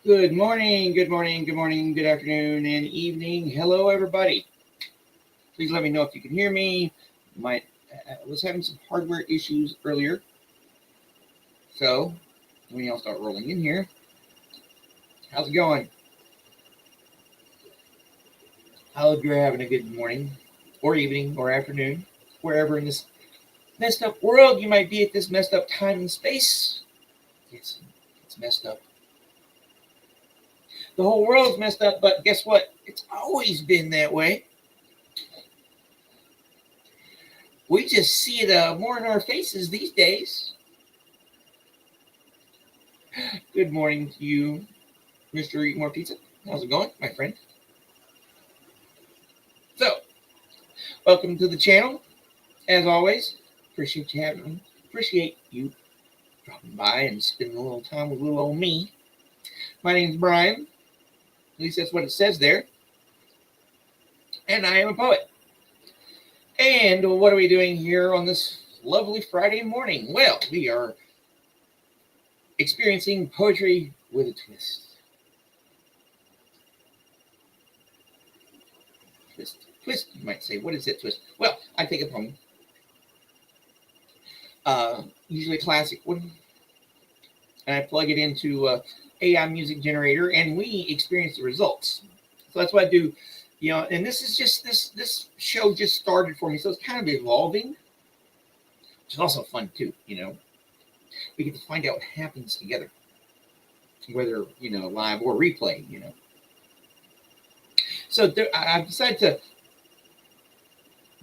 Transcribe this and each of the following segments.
Good morning, good morning, good morning, good afternoon, and evening. Hello, everybody. Please let me know if you can hear me. My was having some hardware issues earlier, so let me all start rolling in here. How's it going? I hope you're having a good morning, or evening, or afternoon, wherever in this messed up world you might be at this messed up time and space. It's messed up. The whole world's messed up, but guess what? It's always been that way. We just see it more in our faces these days. Good morning to you, Mr. Eat More Pizza. How's it going, my friend? So, welcome to the channel. As always, appreciate you dropping by and spending a little time with little old me. My name's Brian. At least that's what it says there. And I am a poet. And what are we doing here on this lovely Friday morning? Well, we are experiencing poetry with a twist. Twist, you might say. What is it, twist? Well, I take a poem, usually a classic one, and I plug it into AI music generator, and we experience the results. So that's what I do, and this is just this show just started for me, so it's kind of evolving, which is also fun too. We get to find out what happens together, whether live or replay. So I've decided to,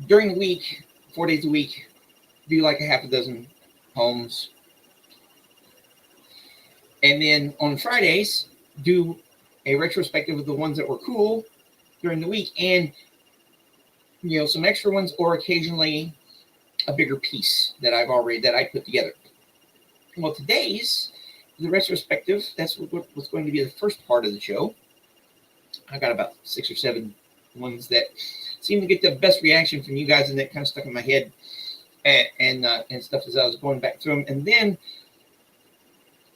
during the week, 4 days a week, do like a half a dozen poems. And then on Fridays, do a retrospective of the ones that were cool during the week, and some extra ones, or occasionally a bigger piece that I put together. Well, today's the retrospective. That's what's going to be the first part of the show. I got about 6 or 7 ones that seem to get the best reaction from you guys, and that kind of stuck in my head and stuff as I was going back through them. And then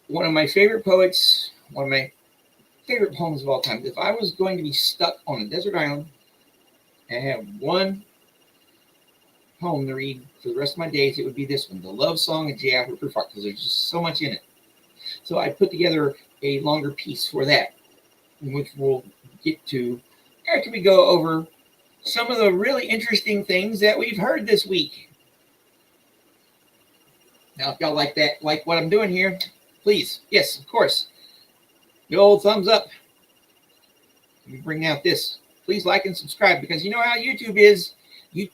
one of my favorite poets, one of my favorite poems of all time. If I was going to be stuck on a desert island and have one poem to read for the rest of my days, it would be this one, The Love Song of J. Alfred, Prufrock, because there's just so much in it. So I put together a longer piece for that, which we'll get to after we go over some of the really interesting things that we've heard this week. Now, if y'all like what I'm doing here, please, yes, of course, the old thumbs up. Let me bring out this. Please like and subscribe, because you know how YouTube is. You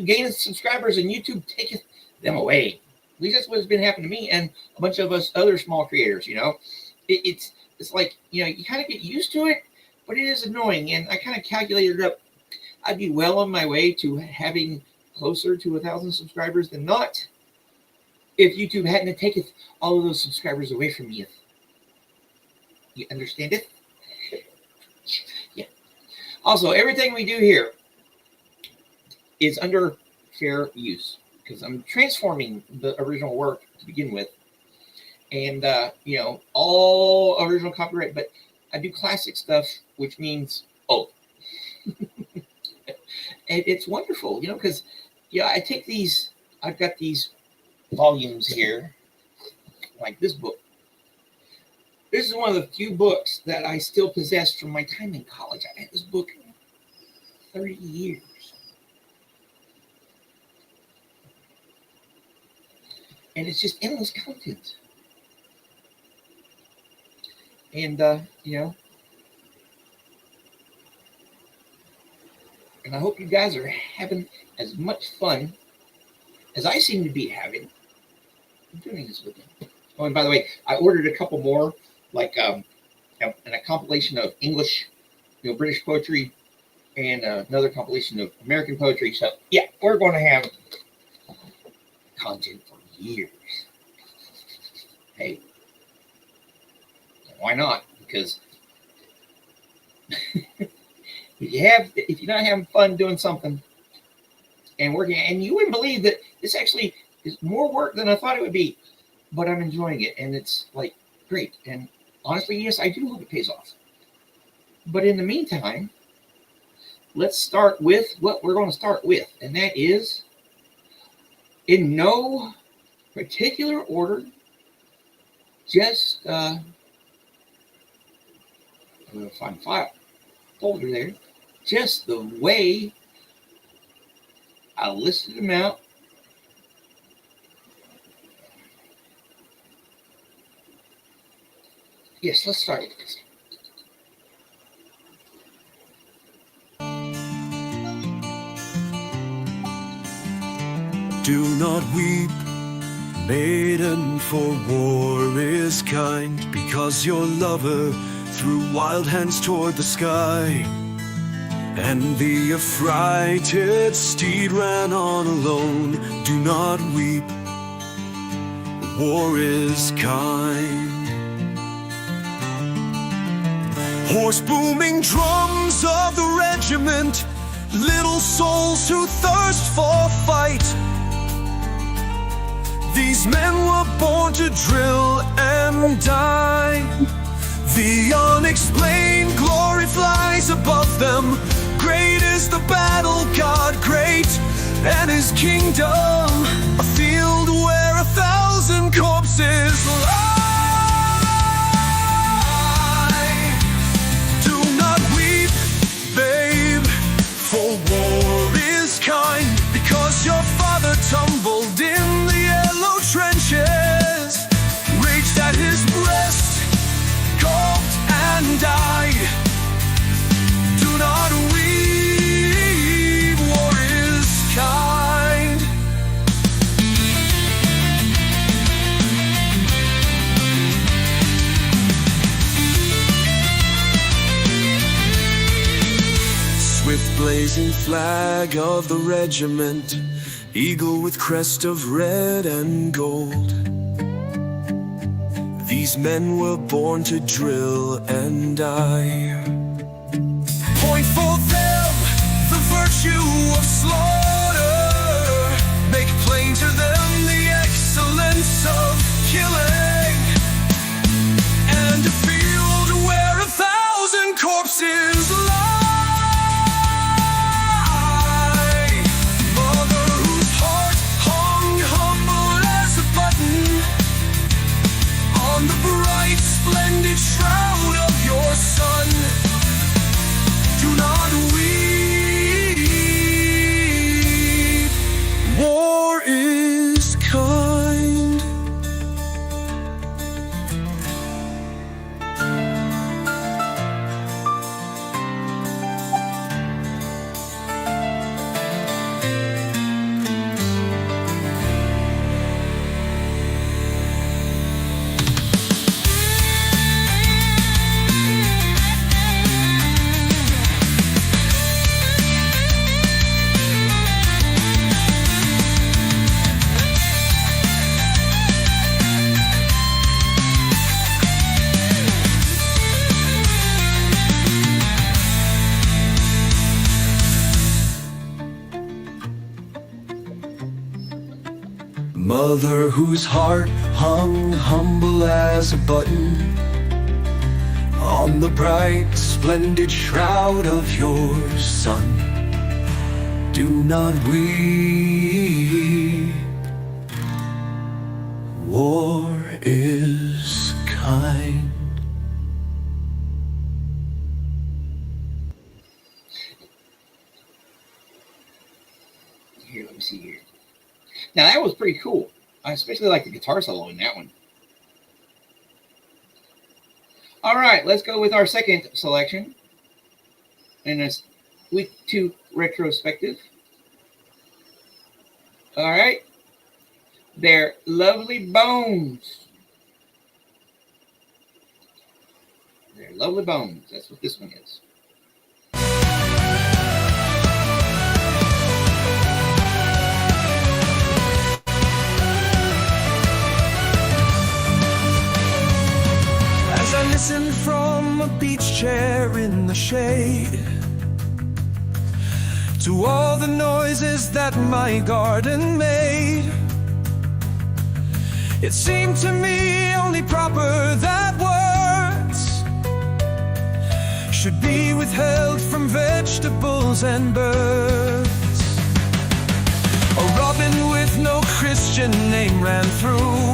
gain subscribers and YouTube taketh them away. At least that's what's been happening to me and a bunch of us other small creators. It's like you kind of get used to it, but it is annoying. And I kind of calculated it up. I'd be well on my way to having closer to 1,000 subscribers than not, if YouTube hadn't taken all of those subscribers away from me. You understand it? Yeah. Also, everything we do here is under fair use, because I'm transforming the original work to begin with, and all original copyright, but I do classic stuff, which means and it's wonderful, because I take these. I've got these volumes here, like this book. This is one of the few books that I still possess from my time in college. I had this book 30 years. And it's just endless content. And, and I hope you guys are having as much fun as I seem to be having doing this with you. Oh, and by the way, I ordered a couple more, like a compilation of English, British poetry, and another compilation of American poetry. So, yeah, we're going to have content for years. Hey, why not? Because if you're not having fun doing something and working, and you wouldn't believe that this actually is more work than I thought it would be, but I'm enjoying it, and it's like great. And honestly, yes, I do hope it pays off. But in the meantime, let's start with what we're going to start with, and that is, in no particular order, just I'm going to find file folder there, just the way I listed them out. Yes, let's start with this. Do not weep, maiden, for war is kind, because your lover threw wild hands toward the sky, and the affrighted steed ran on alone. Do not weep, war is kind. Hoarse booming drums of the regiment, little souls who thirst for fight. These men were born to drill and die. The unexplained glory flies above them. Great is the battle god, great, and his kingdom, a field where 1,000 corpses lie. Do not weep, babe, for war is kind, because your father tumbled in the yellow trenches, raged at his breast, gulped and died. Do not weep, war is kind. Swift blazing flag of the regiment, eagle with crest of red and gold. These men were born to drill and die. Point for them the virtue of slaughter, make plain to them the excellence of killing, and a field where 1,000 corpses lie. On the bright, splendid shroud of your son, do not weep, war is kind. Mother whose heart hung humble as a button on the bright, splendid shroud of your son, do not weep, war is kind. Here, let me see here. Now that was pretty cool. I especially like the guitar solo in that one. All right, let's go with our second selection. And it's week 2 retrospective. All right. They're Lovely Bones. They're Lovely Bones. That's what this one is. As I listen from a beach chair in the shade to all the noises that my garden made, it seemed to me only proper that and birds. A robin with no Christian name ran through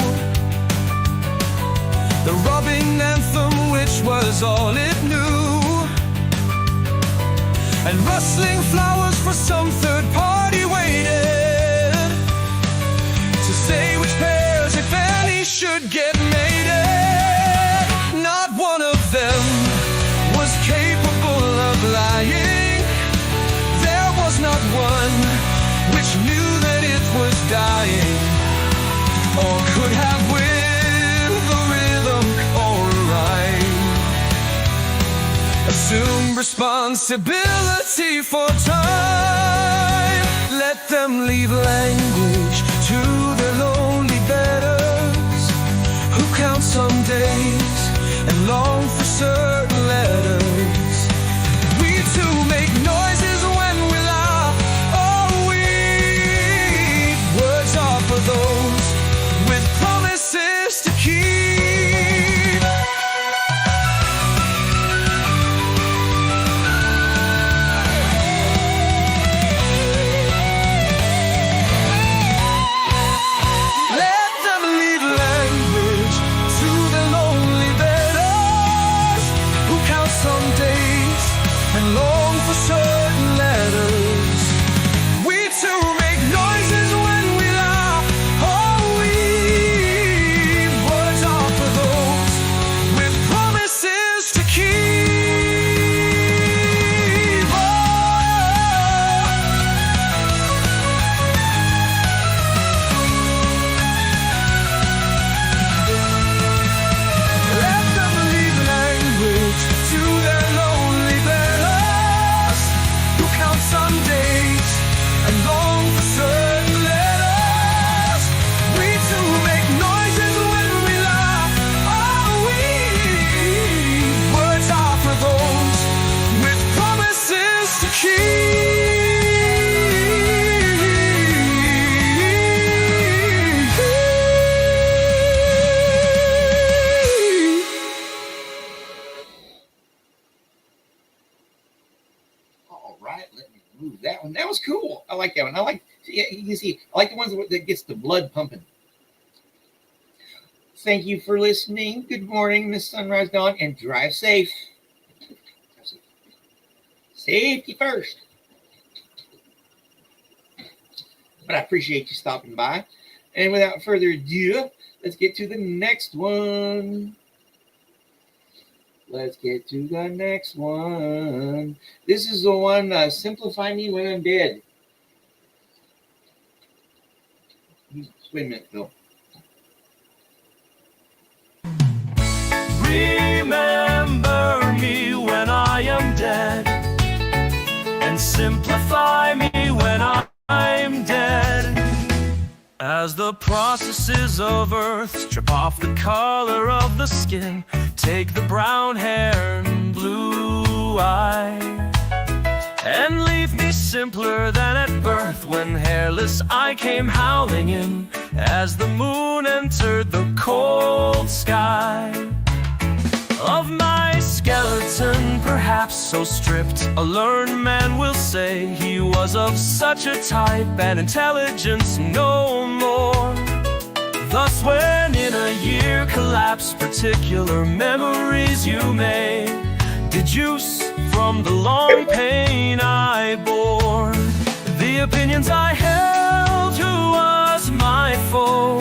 the robbing anthem, which was all it knew. And rustling flowers for some third party waited to say which pairs, if any, should get mated. Not one of them was capable of lying. There was not one which knew that it was dying, or could have with a rhythm or a rhyme assume responsibility for time. Let them leave language to their lonely betters, who count some days and long for certain letters. We too make noises when we laugh or weep. Words are for those with promises to keep. Let them leave language to the lonely betters, who count some days and long for certain letters. We too make noises when we laugh or weep. Words are for those with promises to keep. Oh. Let them leave language to their lonely betters, who count some days and long for certain letters. We too make noises when we laugh or weep. Words are for those with promises to keep. All right, let me move that one. That was cool. I like that one. I like, yeah, you can see, I like the ones that gets the blood pumping. Thank you for listening. Good morning, Miss Sunrise Dawn, and drive safe. Safety first. But I appreciate you stopping by. And without further ado, let's get to the next one. Let's get to the next one. This is the one, Simplify Me When I'm Dead. Wait a minute, Phil. Remember me when I am dead, and simplify me when I'm dead. As the processes of earth strip off the color of the skin, take the brown hair and blue eyes, and leave me simpler than at birth, when hairless I came howling in as the moon entered the cold sky. Of my skeleton, perhaps so stripped, a learned man will say he was of such a type, and intelligence no more. Thus when in a year collapse particular memories you made, deduce from the long pain I bore the opinions I held, who was my foe,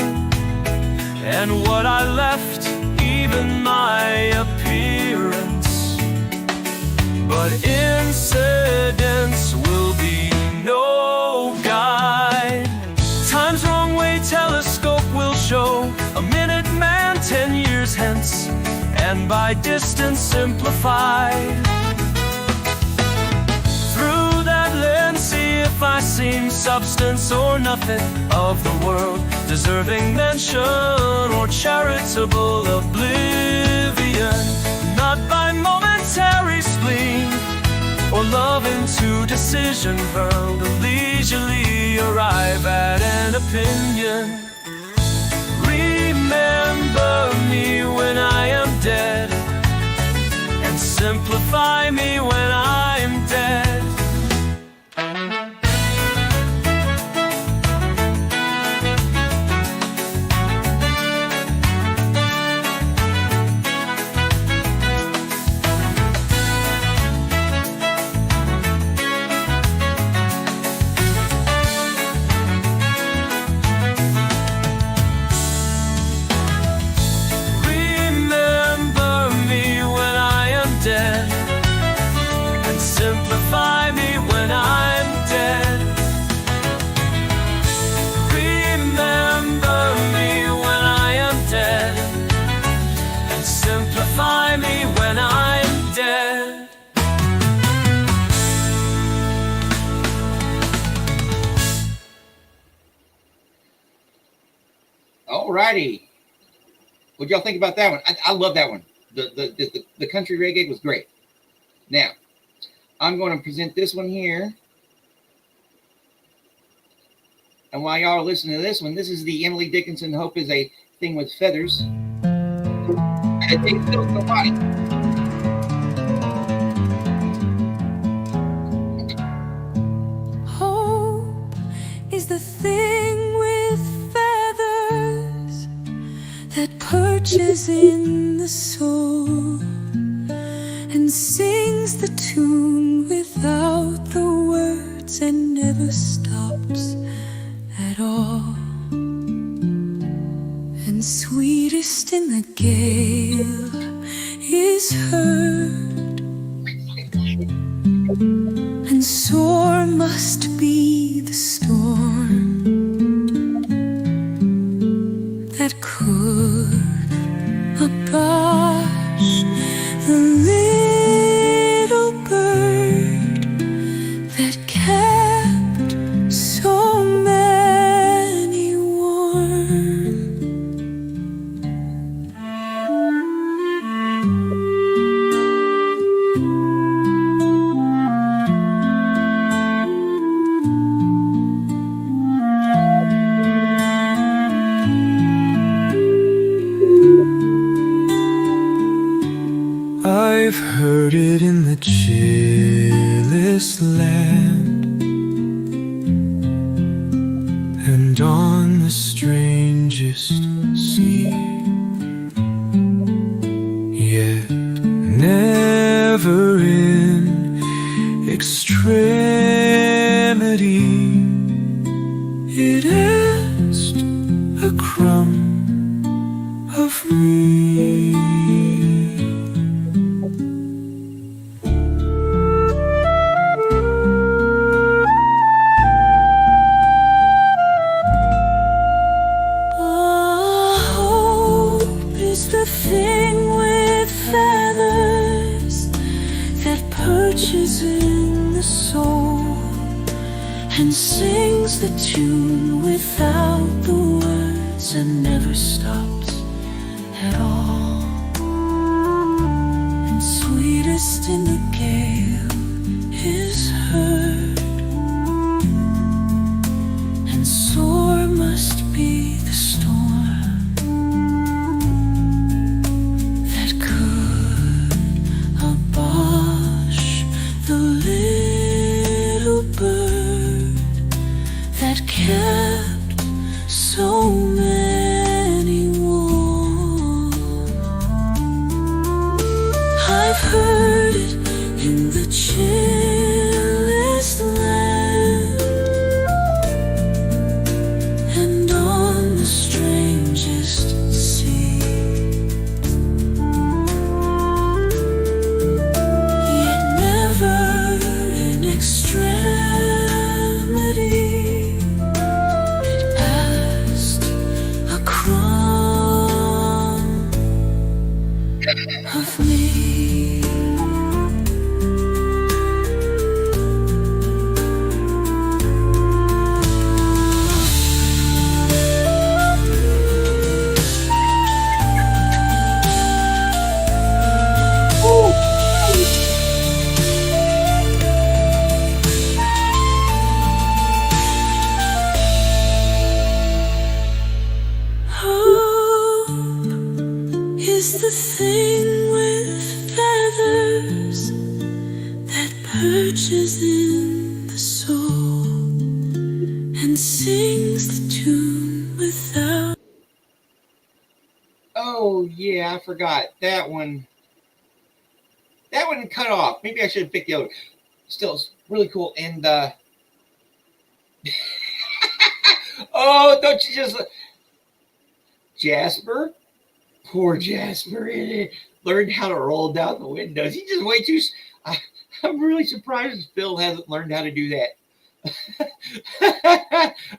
and what I left, even my appearance. But incidents will be no guide. Time's wrong way telescope will show a minute man 10 years hence, and by distance simplified. Through that lens see if I seem substance or nothing of the world, deserving mention or charitable oblivion, not by momentary spleen or love into decision hurled, leisurely arrive at an opinion. Remember me when I am dead, and simplify me when I'm dead. All righty. What y'all think about that one? I love that one. The country reggae was great. Now, I'm going to present this one here. And while y'all are listening to this one, this is the Emily Dickinson Hope is a Thing with Feathers. And it takes the body. Hope is the thing with feathers that perches in the soul and sings the tune without the words and never stops at all. And sweetest in the gale is heard, and sore must be the storm that could abash the little bird that kept so many warm. I've heard it in the chillest land and on the strangest sea, yet never in extremity it asked a crumb of me. The thing with feathers that perches in the soul and sings the tune without the words and never stops at all. And sweetest in the gale is heard, and sore must be the storm kept so many warm. I've heard it in the chillest land and on the strangest sea, yet never in extremity of me. Is the thing with feathers that perches in the soul and sings the tune without. Oh yeah, I forgot that one. That one cut off. Maybe I should have picked the other. Still, it's really cool. And oh, don't you just Jasper? Poor Jasper learned how to roll down the windows. He just way too. I'm really surprised Phil hasn't learned how to do that.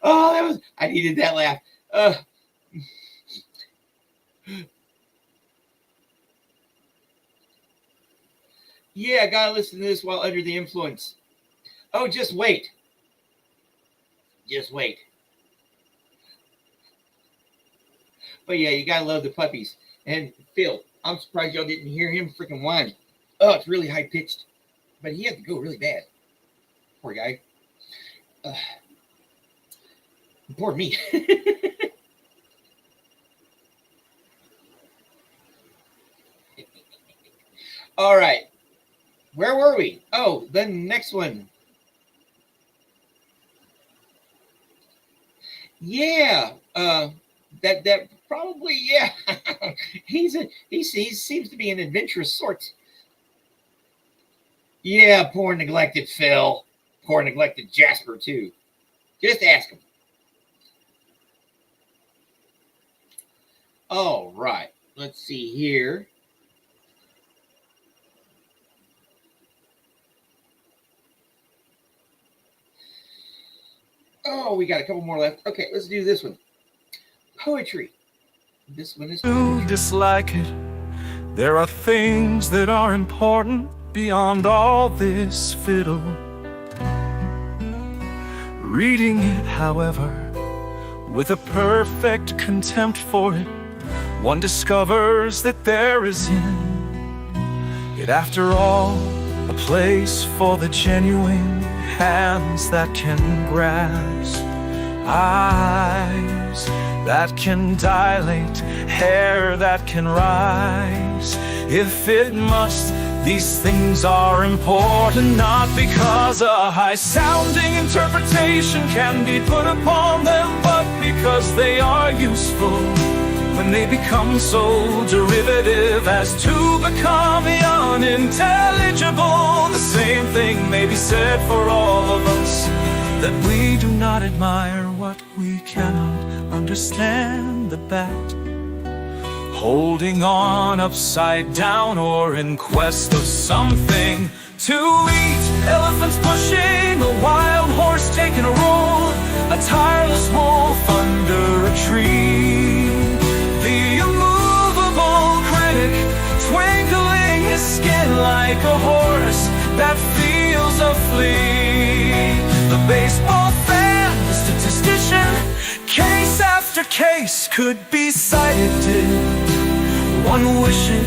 Oh, that was. I needed that laugh. Yeah, I gotta listen to this while under the influence. Oh, just wait. Just wait. But yeah, you gotta love the puppies. And Phil, I'm surprised y'all didn't hear him freaking whine. Oh, it's really high pitched, but he had to go really bad. Poor guy. Poor me. All right. Where were we? Oh, the next one. Yeah. That probably, yeah. he seems to be an adventurous sort. Yeah, poor neglected Phil. Poor neglected Jasper too. Just ask him. All right. Let's see here. Oh, we got a couple more left. Okay, let's do this one. Poetry. This one is You dislike it. There are things that are important beyond all this fiddle. Reading it, however, with a perfect contempt for it, one discovers that there is in it, after all, a place for the genuine hands that can grasp, eyes that can dilate, hair that can rise. If it must, these things are important, not because a high-sounding interpretation can be put upon them, but because they are useful when they become so derivative as to become unintelligible. The same thing may be said for all of us, that we do not admire what we cannot understand. The bat holding on upside down, or in quest of something to eat. Elephants pushing a wild horse, taking a roll, a tireless wolf under a tree. The immovable critic twinkling his skin like a horse that feels a flea. The baseball fan, the statistician, case after case could be cited. Did one wish it,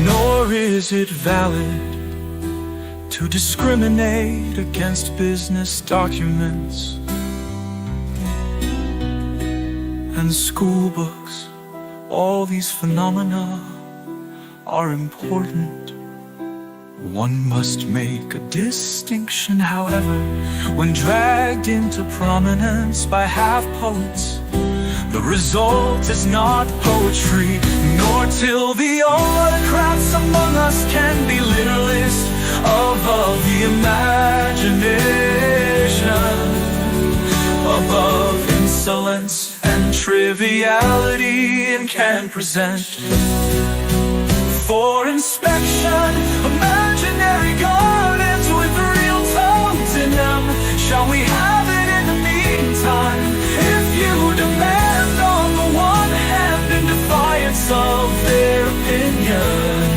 nor is it valid to discriminate against business documents and school books. All these phenomena are important. One must make a distinction, however, when dragged into prominence by half-poets. The result is not poetry, nor till the autocrats among us can be literalist above the imagination, above insolence and triviality, and can present for inspection imaginary gardens with real tones in them. Shall we have it in the meantime? If you demand on the one hand in defiance of their opinion,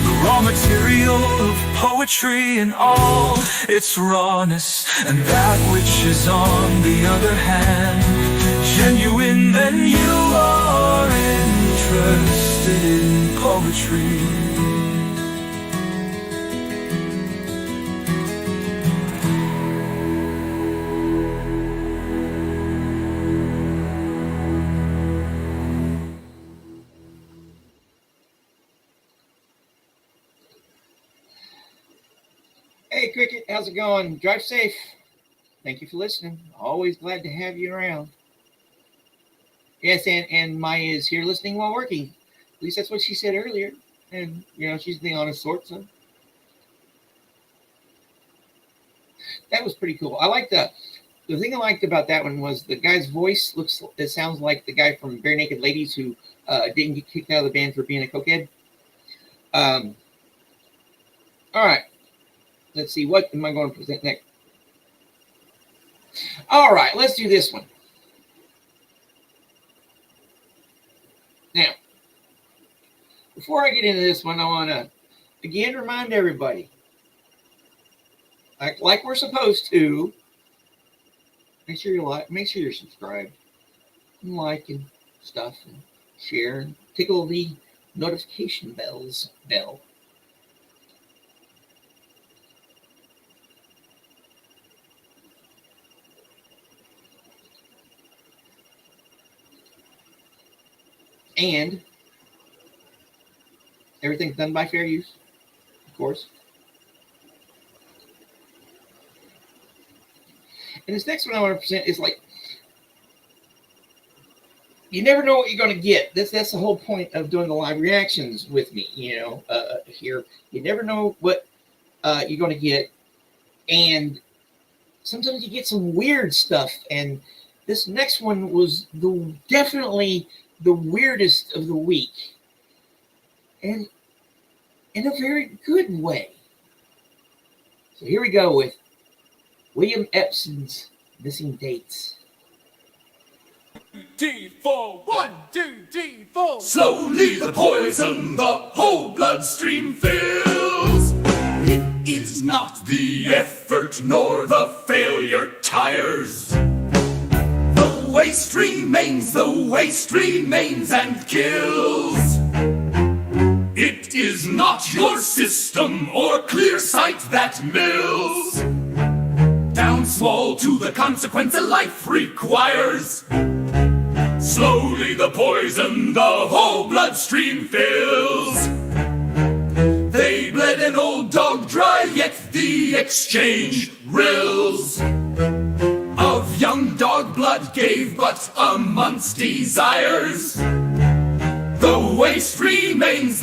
the raw material of poetry in all its rawness, and that which is on the other hand genuine, then you are interested in poetry. Hey, Cricket, how's it going? Drive safe. Thank you for listening. Always glad to have you around. Yes, and Maya is here listening while working. At least that's what she said earlier. And, you know, she's the honest sort, so. That was pretty cool. I liked the thing I liked about that one was the guy's voice it sounds like the guy from Bare Naked Ladies who didn't get kicked out of the band for being a cokehead. All right. Let's see, what am I going to present next? All right, let's do this one. Now, before I get into this one, I want to again remind everybody, like we're supposed to, make sure you like, make sure you're subscribed, and liking, stuff and share and tickle the notification bell. And everything's done by fair use, of course. And this next one I want to present is like, you never know what you're going to get. That's the whole point of doing the live reactions with me, here. You never know what you're going to get. And sometimes you get some weird stuff. And this next one was definitely the weirdest of the week. And in a very good way. So here we go with William Epson's Missing Dates. D4, 1, 2, D4. Slowly the poison the whole bloodstream fills. It is not the effort nor the failure tires. The waste remains and kills. It is not your system or clear sight that mills. Down small to the consequence a life requires. Slowly the poison the whole bloodstream fills. They bled an old dog dry, yet the exchange rills. Of young dog blood gave but a month's desires. The waste remains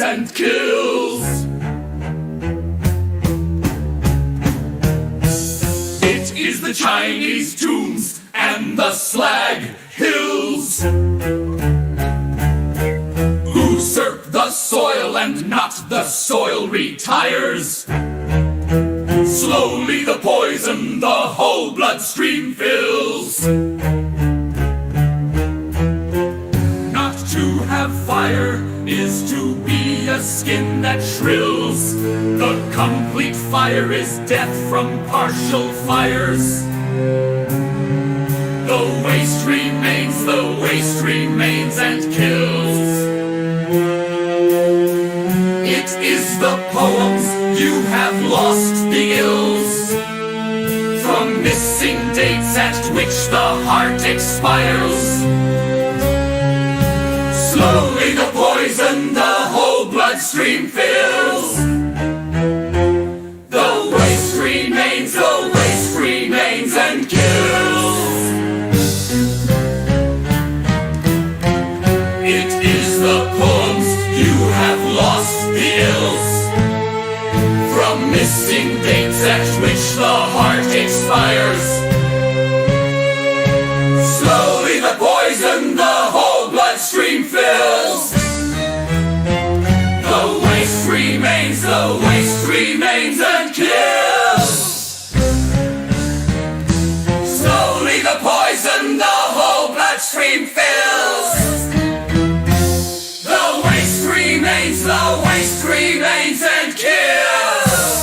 and kills. It is the Chinese tombs and the slag hills. Usurp the soil and not the soil retires. Slowly the poison the whole bloodstream fills. Not to have fire is to be a skin that shrills. The complete fire is death from partial fires. The waste remains and kills. It is the poems you have lost the ills. From missing dates at which the heart expires. Slowly the poison the whole bloodstream fills. The waste remains and kills. It is the poems you have lost the ills. From missing dates at which the heart expires. Slowly the poison the whole bloodstream fills. The waste remains and kills. Slowly the poison the whole bloodstream fills. The waste remains and kills.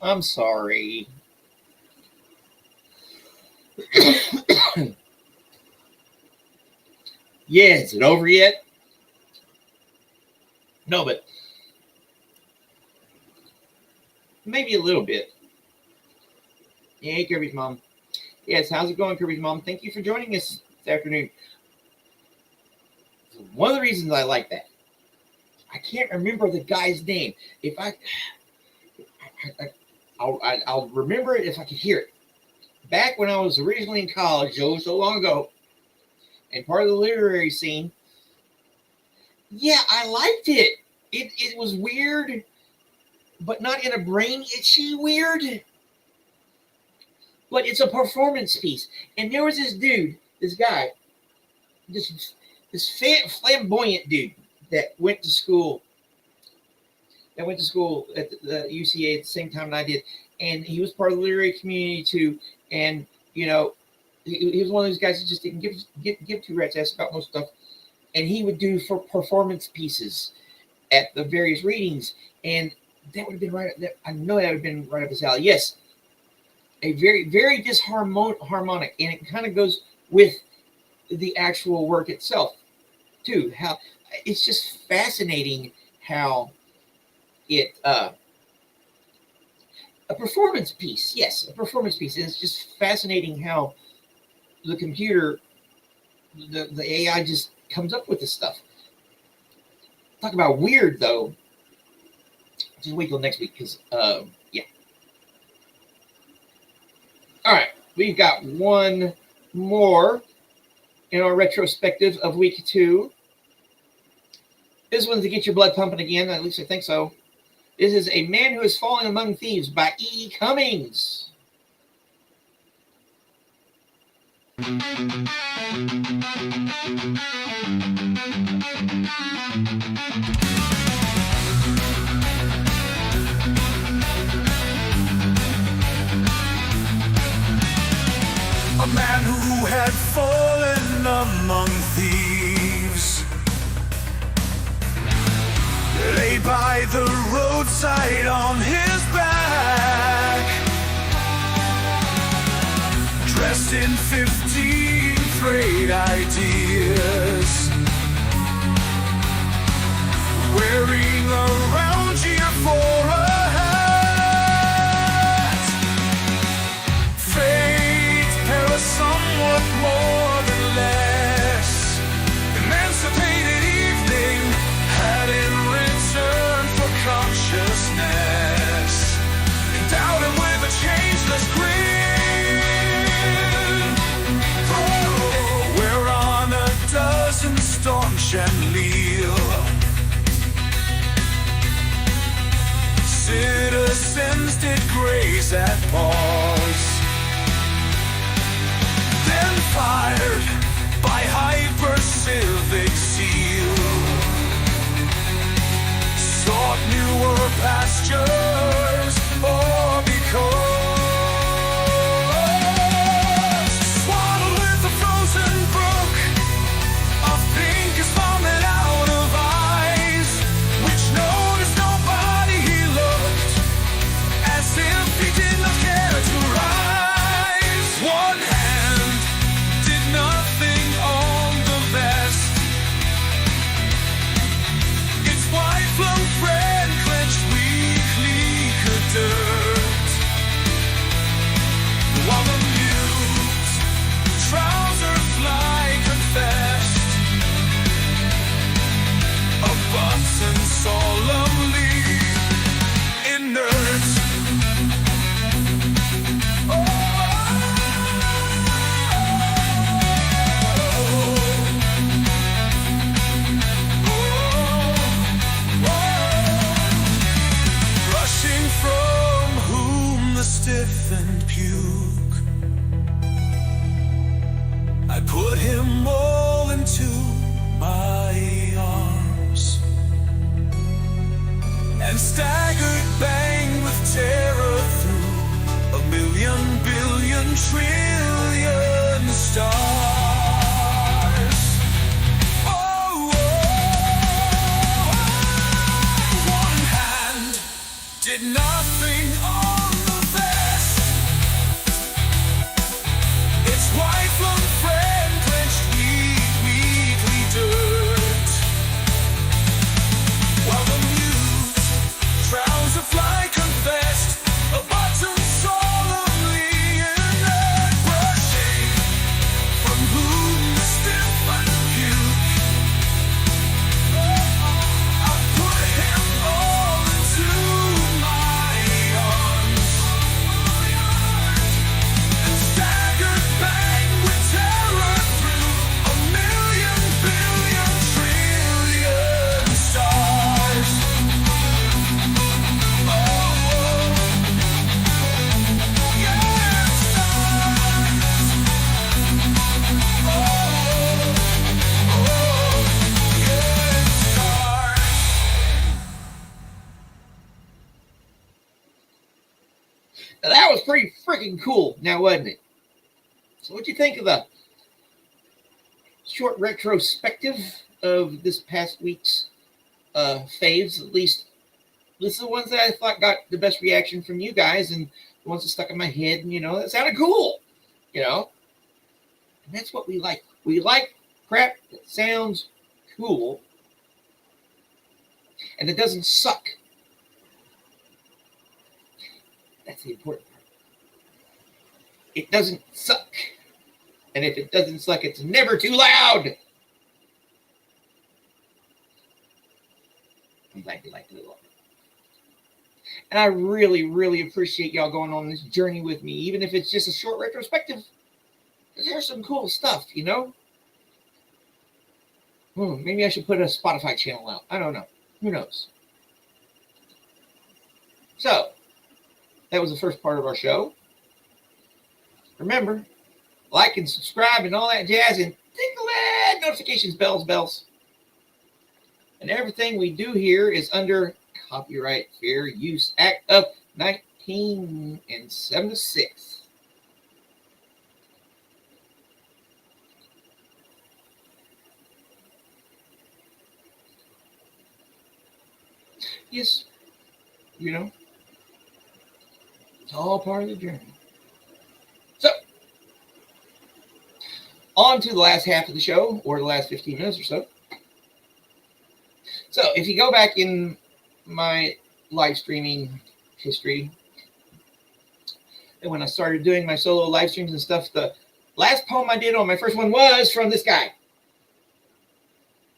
I'm sorry. Yeah, is it over yet? No, but maybe a little bit. Hey, Kirby's mom. Yes, how's it going, Kirby's mom? Thank you for joining us this afternoon. One of the reasons I like that, I can't remember the guy's name. If I'll remember it if I could hear it. Back when I was originally in college, so long ago, and part of the literary scene, yeah, I liked it. It was weird, but not in a brain itchy weird. But it's a performance piece. And there was this dude, this guy, this flamboyant dude that went to school. At the UCA at the same time that I did. And he was part of the literary community too. And, you know, he was one of those guys that just didn't give two rat's ass about most stuff. And he would do for performance pieces at the various readings. And that would have been right. I know that would have been right up his alley. Yes. A very, very disharmonic. And it kind of goes with the actual work itself too. How it's just fascinating how it a performance piece. Yes, a performance piece. And it's just fascinating how the computer, the AI just comes up with this stuff. Talk about weird though. Just wait till next week because yeah. All right, we've got one more in our retrospective of week 2. This one's to get your blood pumping again, at least I think so. This is A Man Who Is Falling Among Thieves by E. Cummings. A man who had fallen among thieves lay by the roadside on his back, dressed in 15 frayed ideas, wearing a round cheer for a hat. Fate, somewhat more than less. Emancipated evening had in return for consciousness endowed him with a changeless grin. Oh, whereon a dozen staunch and leal citizens did graze at pause. Then fired by hyper-civic zeal, sought newer pastures, or because swaddled with a frozen brook of pinkest vomit out of eyes, which noticed nobody he looked, as if he did not care to rise. One hand did nothing on the vest, its white flow red clenched weakly could dirt, while the mute trouser fly confessed a button solemnly inert. From whom the stiffened puke, I put him all into my arms and staggered bang with terror through a million billion trillion stars. Oh, one hand did nothing on the vest, its white flung friend clenched weakly dirt, while Now, that was pretty freaking cool, now wasn't it? So what'd you think of the short retrospective of this past week's faves? At least this is the ones that I thought got the best reaction from you guys, and the ones that stuck in my head, and that sounded cool, and that's what we like. We like crap that sounds cool and it doesn't suck. That's the important part. It doesn't suck. And if it doesn't suck, it's never too loud. I'm glad you liked it a lot. And I really, really appreciate y'all going on this journey with me, even if it's just a short retrospective. Because there's some cool stuff, Maybe I should put a Spotify channel out. I don't know. Who knows? So, that was the first part of our show. Remember, like and subscribe and all that jazz, and tickle that notifications, bells. And everything we do here is under Copyright Fair Use Act of 1976. Yes, it's all part of the journey. So, on to the last half of the show, or the last 15 minutes or so. So, if you go back in my live streaming history, and when I started doing my solo live streams and stuff, the last poem I did on my first one was from this guy.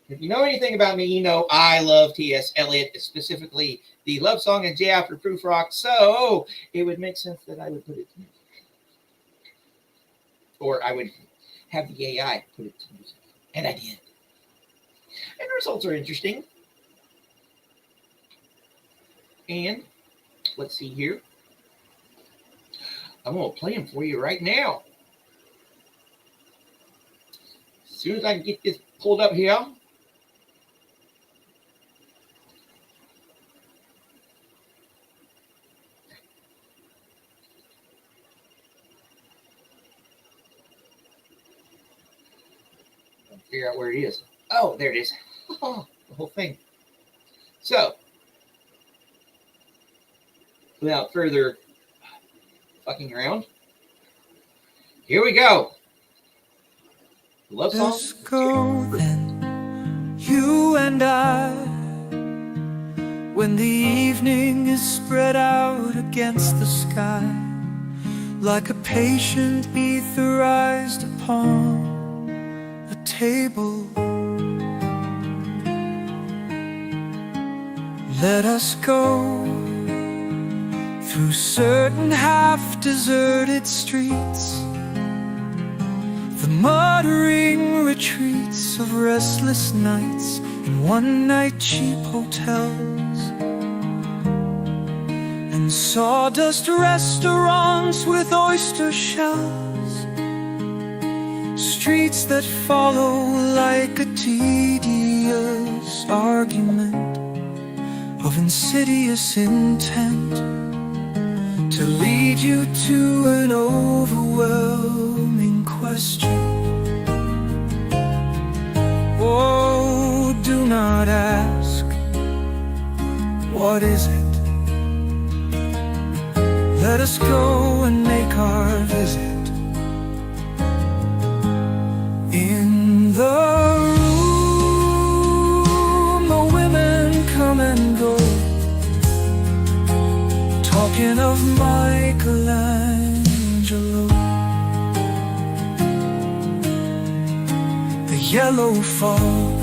If you know anything about me, you know I love T.S. Eliot, specifically the love song and J. Alfred Prufrock, so it would make sense that I would put it to music. Or I would have the AI put it to music. And I did. And the results are interesting. And let's see here. I'm going to play them for you right now. As soon as I can get this pulled up here. Figure out where it is. Oh, there it is. Oh, the whole thing. So, without further fucking around, here we go. Love song. Let's go then, you and I, when the evening is spread out against the sky, like a patient etherized upon table. Let us go through certain half-deserted streets, the muttering retreats of restless nights in one-night cheap hotels, and sawdust restaurants with oyster shells, streets that follow like a tedious argument of insidious intent to lead you to an overwhelming question. Oh, do not ask, what is it? Let us go and make our visit. In the room, the women come and go, talking of Michelangelo. The yellow fog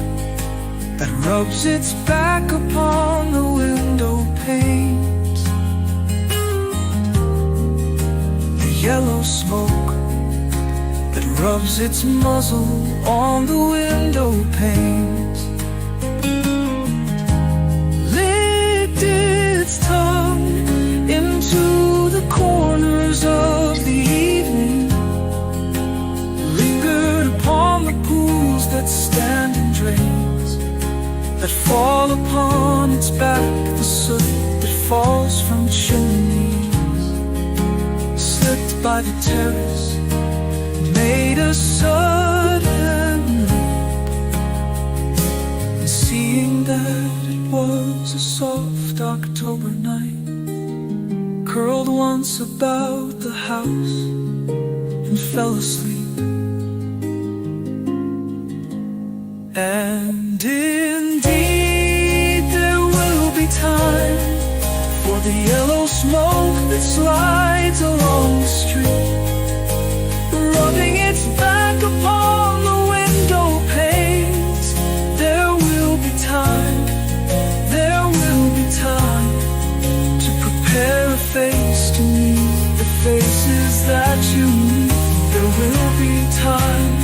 that rubs its back upon the window panes, the yellow smoke that rubs its muzzle on the window panes, licked its tongue into the corners of the evening, lingered upon the pools that stand in drains, that fall upon its back, the soot that falls from chimneys. by the terrace made a sudden leap, and seeing that it was a soft October night, curled once about the house and fell asleep. And indeed there will be time for the yellow smoke that slides along the street, rubbing its back upon the window panes. There will be time, there will be time to prepare a face to meet the faces that you meet. There will be time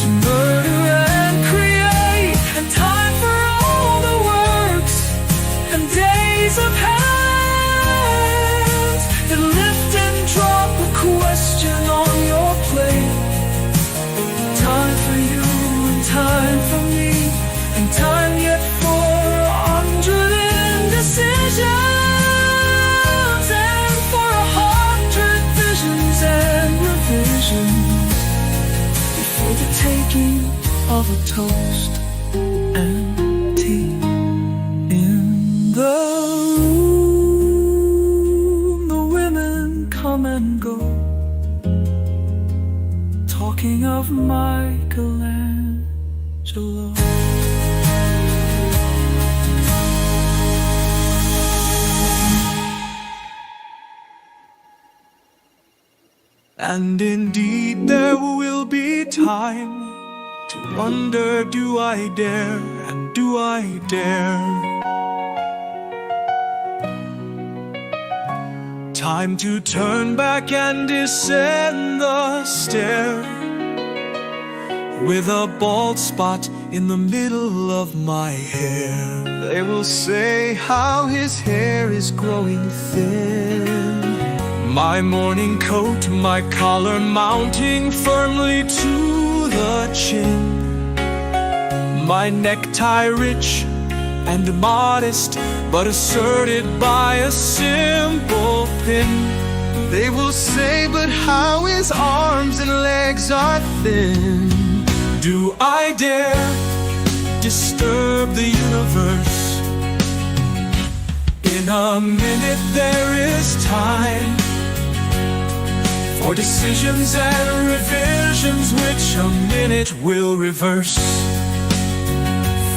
to murder and create, and time for all the works and days of hands that lift and drop a question on your plate. Time for you and time for me, and time yet for 100 indecisions, and for 100 visions and revisions before the taking of a toast and tea. In the room, the women come and go, talking of Michelangelo. And indeed there will be time to wonder, do I dare, and do I dare? Time to turn back and descend the stair, with a bald spot in the middle of my hair. They will say how his hair is growing thin, my morning coat, my collar mounting firmly to the chin, my necktie rich and modest, but asserted by a simple pin. They will say, but how his arms and legs are thin. Do I dare disturb the universe? In a minute there is time for decisions and revisions, which a minute will reverse.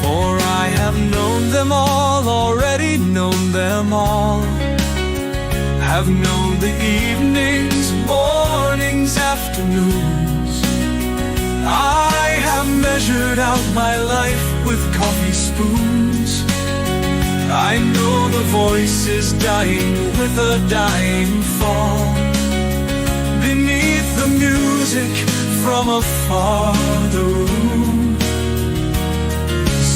For I have known them all, already known them all, have known the evenings, mornings, afternoons. I have measured out my life with coffee spoons. I know the voice is dying with a dying fall, beneath the music from afar the room.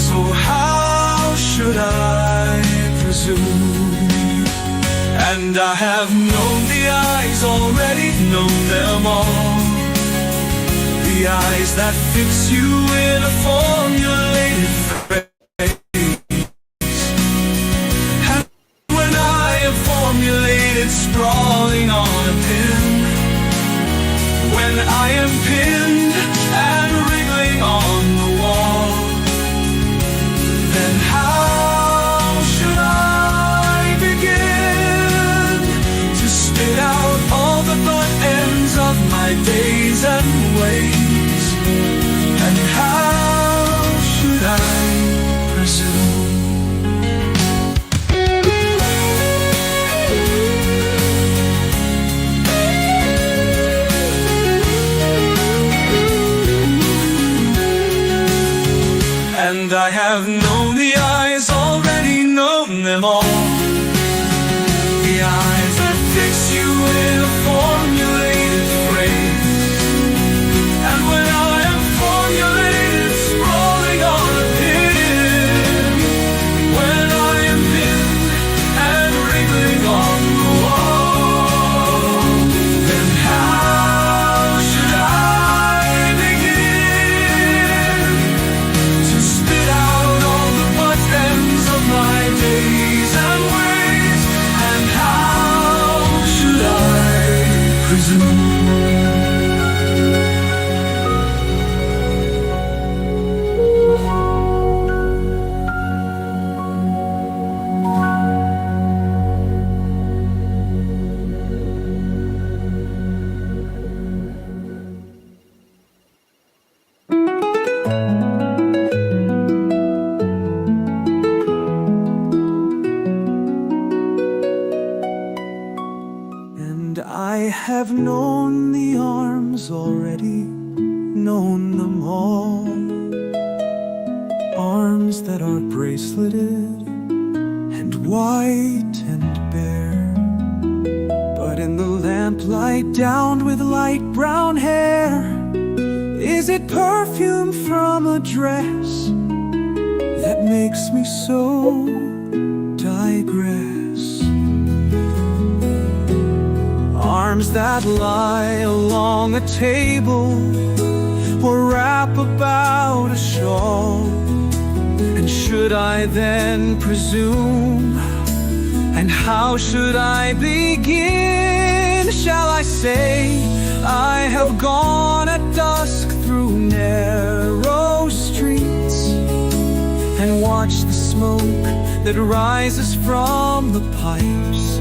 So how should I presume? And I have known the eyes, already known them all, the eyes that fix you in a formulated phrase. And when I am formulated, sprawling on a pin, when I am pinned and wriggling on the wall, then how should I begin to spit out all the butt ends of my days and ways? And how should I presume? And I have known the eyes, already known them all, the eyes that fix you in a formulated phrase. have known the arms already, known them all. Arms that are braceleted and white and bare, but in the lamplight downed with light brown hair. Is it perfume from a dress that makes me so digress? Arms that lie along a table or wrap about a shawl. And should I then presume? And how should I begin? Shall I say I have gone at dusk through narrow streets and watched the smoke that rises from the pipes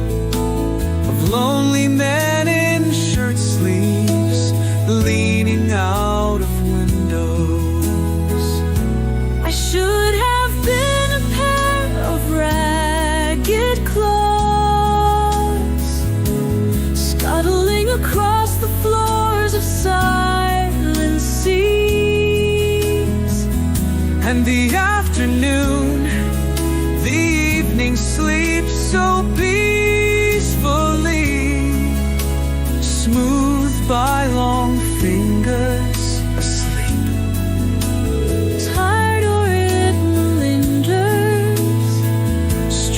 of lonely men in shirt sleeves leaning out of windows? I should have been a pair of ragged claws, scuttling across the floors of silent seas. And the afternoon, the evening sleeps so peacefully, smoothed by long fingers asleep. Tired or it lingers,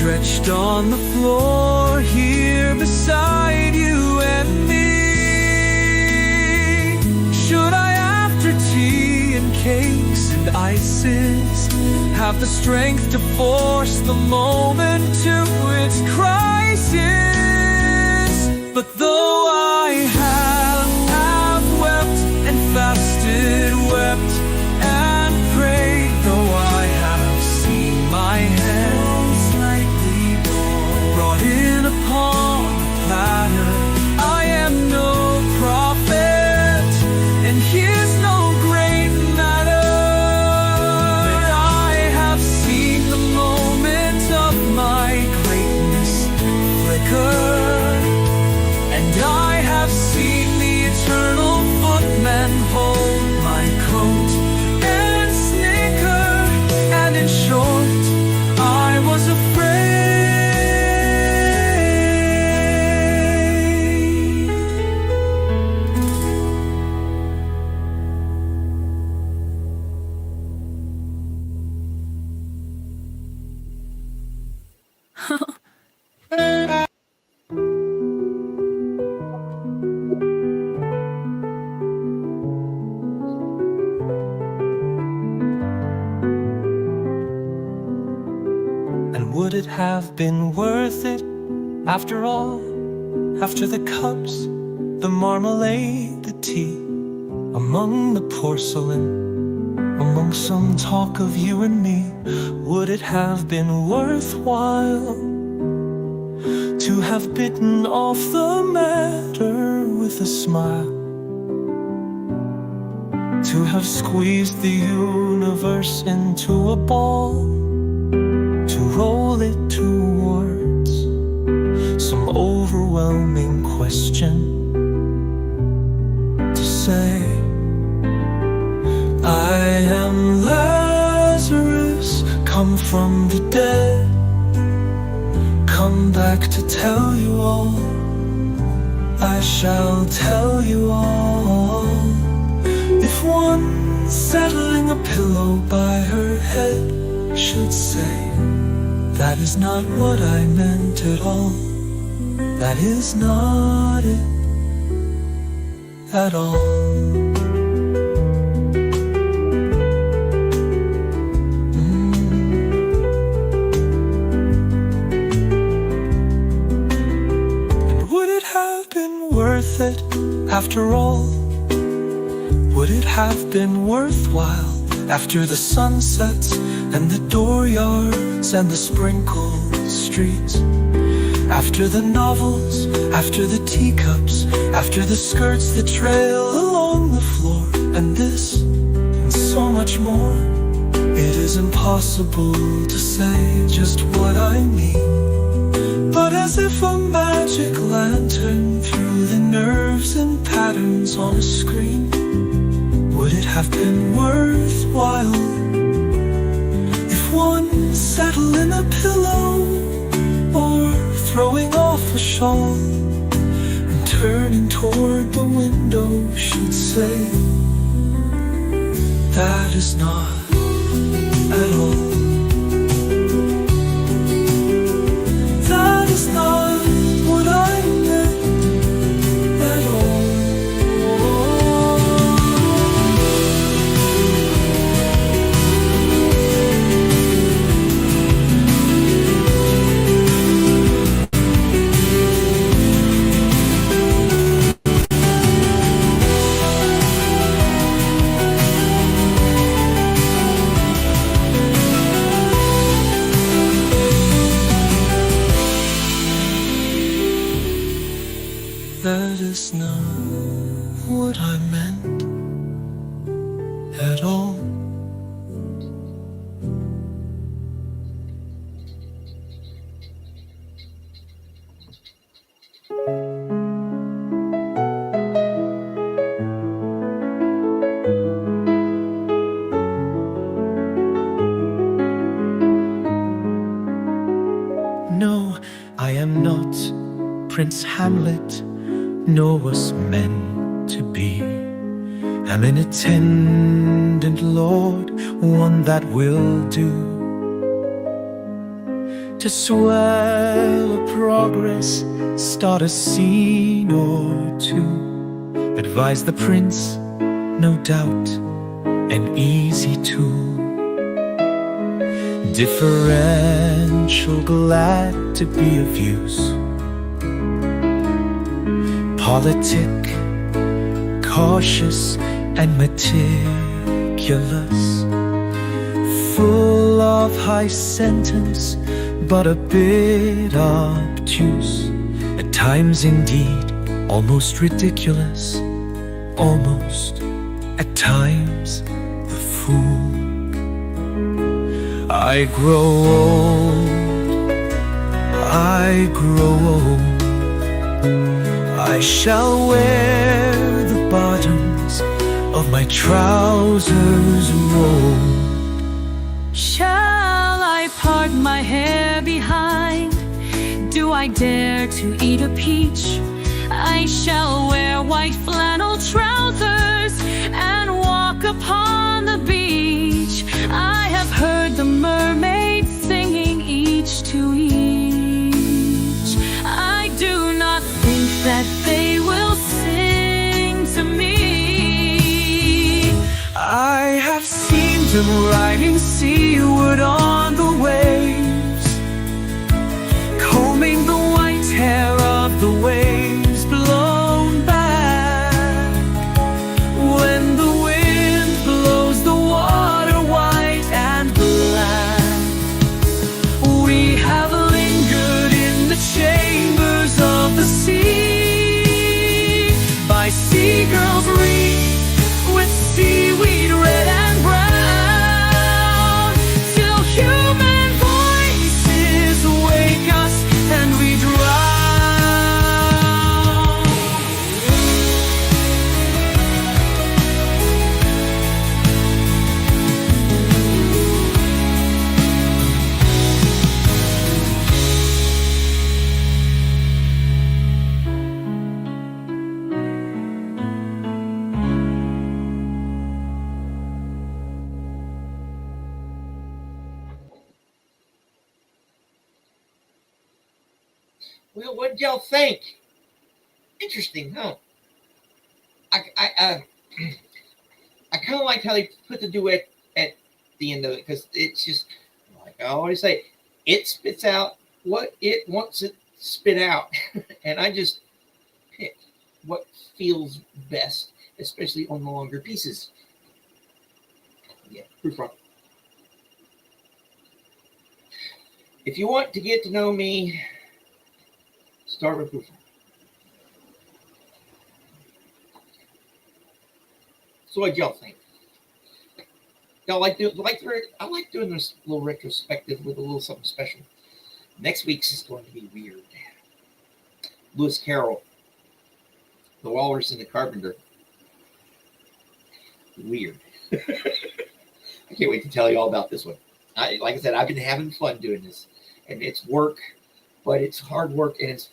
Stretched on the floor here beside you and me. Should I, after tea and cakes and ices, have the strength to force the moment to its crisis? But though I have wept and fasted, wept and prayed, though I have seen my hand slightly brought in upon a platter, I am no prophet, and here's no great matter. But I have seen the moment of my greatness flicker, and I have seen the eternal footman hold my coat and snicker, and in short, I was afraid. And would it have been worth it after all? After the cups, the marmalade, the tea, among the porcelain, among some talk of you and me, would it have been worthwhile to have bitten off the matter with a smile? To have squeezed the universe into a ball, to roll it towards some overwhelming question, to say, I am Lazarus, come from the dead, come back to tell you all, I shall tell you all. If one settling a pillow by her head should say, that is not what I meant at all, that is not it at all. And would it have been worth it after all? Would it have been worthwhile after the sunsets and the dooryards and the sprinkled streets? After the novels, after the teacups, after the skirts that trail along the floor, and this, and so much more, it is impossible to say just what I mean. But But as if a magic lantern threw the nerves and patterns on a screen, would it have been worthwhile if one settled in a pillow, or throwing off a shawl and turning toward the window should say, that is not at all. That is not what I meant at all. That is not what I meant at all. No, I am not Prince Hamlet, nor was meant to be. I'm an attendant lord, one that will do to swell a progress, start a scene or two, advise the prince, no doubt, and easy too. Differential, glad to be of use. Politic, cautious and meticulous, full of high sentence, but a bit obtuse, at times indeed almost ridiculous, almost at times the fool. I grow old, I grow old, I shall wear the bottoms of my trousers rolled. Shall I part my hair behind? Do I dare to eat a peach? I shall wear white flannel trousers and walk upon the beach. I have heard the mermaids singing each to each. I do not think that they will sing to me. I have seen them riding seaward on the waves, combing the white hair of the waves blown back. When the wind blows the water white and black, we have lingered in the chambers of the sea, by seagulls wreathed with seaweed red and brown, till human voices wake us and we drown. Well, what did y'all think? Interesting, huh? I kind of like how they put the duet at the end of it, because it's just like I always say, it spits out what it wants it to spit out, and I just pick what feels best, especially on the longer pieces. Yeah, Prufrock. If you want to get to know me, start with Prufrock. So what y'all think? Y'all I like doing this little retrospective with a little something special. Next week's is going to be weird. Lewis Carroll, the Walrus and the Carpenter. Weird. I can't wait to tell you all about this one. Like I said, I've been having fun doing this, and it's work, but it's hard work and it's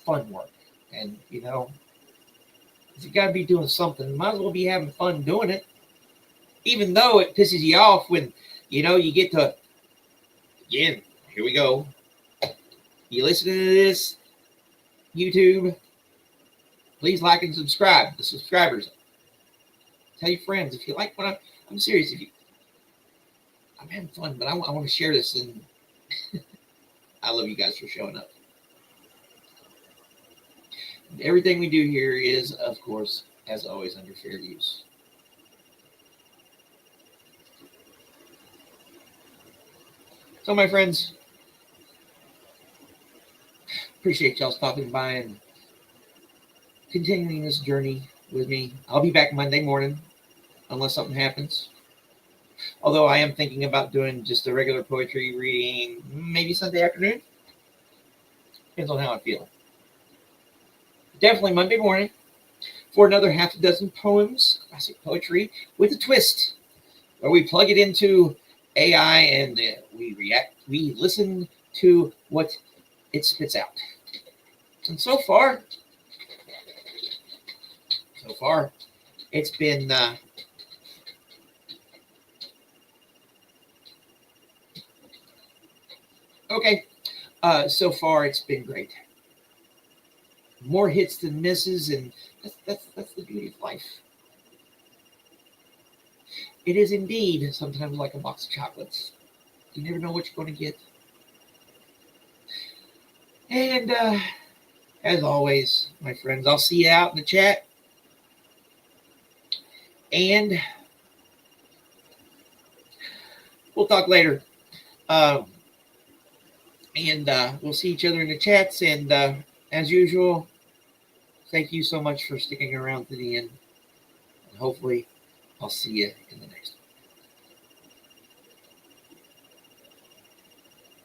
fun work. And you know, if you got to be doing something, might as well be having fun doing it. Even though it pisses you off when you get to, again, here we go. You listening to this, YouTube? Please like and subscribe. The subscribers. Tell your friends if you like what I'm serious. I'm having fun, but I want to share this, and I love you guys for showing up. And everything we do here is, of course, as always, under fair use. So, my friends, appreciate y'all stopping by and continuing this journey with me. I'll be back Monday morning, unless something happens. Although I am thinking about doing just a regular poetry reading, maybe Sunday afternoon. Depends on how I feel. Definitely Monday morning for another half a dozen poems, classic poetry with a twist, where we plug it into AI and we listen to what it spits out. And so far, it's been okay. So far, it's been great. More hits than misses, and that's the beauty of life. It is indeed sometimes like a box of chocolates. You never know what you're going to get. And as always, my friends, I'll see you out in the chat. And we'll talk later. And we'll see each other in the chats. And as usual, thank you so much for sticking around to the end. And hopefully, I'll see you in the next one.